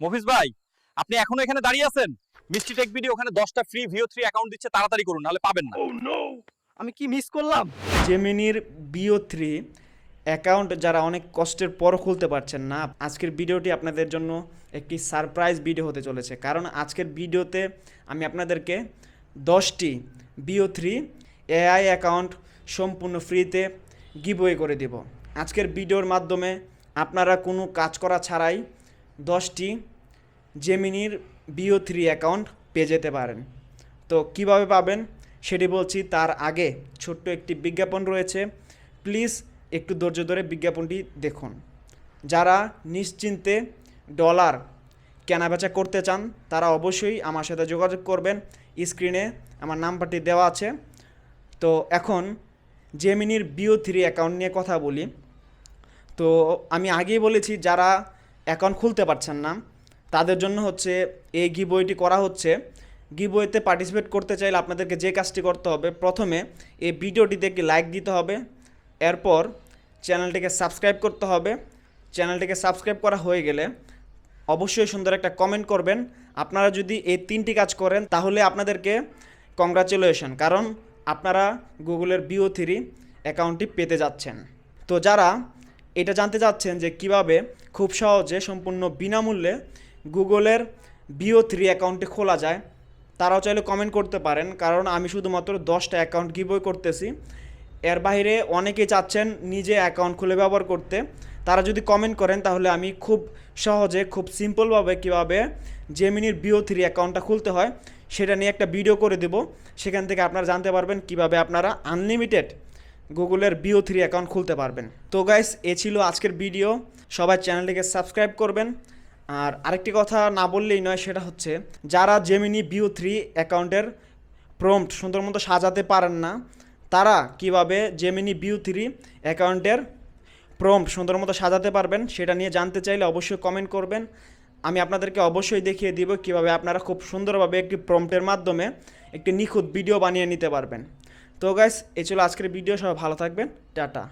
মফিজ ভাই, আপনি এখনো এখানে দাঁড়িয়ে আছেন? মিষ্টি টেক ভিডিও ওখানে 10টা ফ্রি VO3 অ্যাকাউন্ট দিচ্ছে, তাড়াতাড়ি করুন নাহলে পাবেন না। আমি কি মিস করলাম? জেমিনির VO3 অ্যাকাউন্ট যারা অনেক কষ্টের পর খুলতে পারছেন না, আজকের ভিডিওটি আপনাদের জন্য একটি সারপ্রাইজ ভিডিও হতে চলেছে। কারণ আজকের ভিডিওতে আমি আপনাদেরকে 10টি VO3 AI অ্যাকাউন্ট সম্পূর্ণ ফ্রিতে গিভওয়ে করে দেব। আজকের ভিডিওর মাধ্যমে আপনারা কোনো কাজ করা ছাড়াই 10টি জেমিনির VO3 অ্যাকাউন্ট পেয়ে যেতে পারেন। তো কিভাবে পাবেন সেটি বলছি, তার আগে ছোট্ট একটি বিজ্ঞাপন রয়েছে, প্লিজ একটু ধৈর্য ধরে বিজ্ঞাপনটি দেখুন। যারা নিশ্চিন্তে ডলার কেনাবেচা করতে চান তারা অবশ্যই আমার সাথে যোগাযোগ করবেন, স্ক্রিনে আমার নাম্বারটি দেওয়া আছে। তো এখন জেমিনির VO3 অ্যাকাউন্ট নিয়ে কথা বলি। তো আমি আগেই বলেছি, যারা অ্যাকাউন্ট খুলতে পারছেন না তাদের জন্য হচ্ছে এই গিভওয়েটি করা হচ্ছে। গিভওয়েতে পার্টিসিপেট করতে চাইলে আপনাদেরকে যে কাজটি করতে হবে, প্রথমে এই ভিডিওটিতে একটি লাইক দিতে হবে, এরপর চ্যানেলটিকে সাবস্ক্রাইব করতে হবে। চ্যানেলটিকে সাবস্ক্রাইব করা হয়ে গেলে অবশ্যই সুন্দর একটা কমেন্ট করবেন। আপনারা যদি এই 3টি কাজ করেন তাহলে আপনাদেরকে কংগ্রাচুলেশন, কারণ আপনারা গুগলের VO3 অ্যাকাউন্টটি পেতে যাচ্ছেন। তো যারা এটা জানতে চাচ্ছেন যে কিভাবে খুব সহজে সম্পূর্ণ বিনামূল্যে গুগলের VO3 অ্যাকাউন্টটি খোলা যায়, তারাও চাইলে কমেন্ট করতে পারেন, কারণ আমি শুধুমাত্র 10টা অ্যাকাউন্ট গিভওয়ে করতেছি। এর বাইরে অনেকেই চাচ্ছেন নিজে অ্যাকাউন্ট খুলে ব্যবহার করতে, তারা যদি কমেন্ট করেন তাহলে আমি খুব সহজে খুব সিম্পলভাবে কীভাবে জেমিনির VO3 অ্যাকাউন্টটা খুলতে হয় সেটা নিয়ে একটা ভিডিও করে দেব। সেখান থেকে আপনারা জানতে পারবেন কিভাবে আপনারা আনলিমিটেড গুগলের VO3 অ্যাকাউন্ট খুলতে পারবেন। তো গাইস, এ ছিল আজকের ভিডিও। সবাই চ্যানেলটিকে সাবস্ক্রাইব করবেন। আর আরেকটি কথা না বললেই নয়, সেটা হচ্ছে যারা জেমিনি VO3 অ্যাকাউন্টের প্রম্পট সুন্দর মতো সাজাতে পারেন না, তারা কিভাবে জেমিনি VO3 অ্যাকাউন্টের প্রম্পট সুন্দর মতো সাজাতে পারবেন সেটা নিয়ে জানতে চাইলে অবশ্যই কমেন্ট করবেন। আমি আপনাদেরকে অবশ্যই দেখিয়ে দিব কিভাবে আপনারা খুব সুন্দরভাবে একটি প্রম্পটের মাধ্যমে একটি নিখুঁত ভিডিও বানিয়ে নিতে পারবেন। তো গাইস, এই ছিল আজকের ভিডিও। সবাই ভালো থাকবেন, টাটা।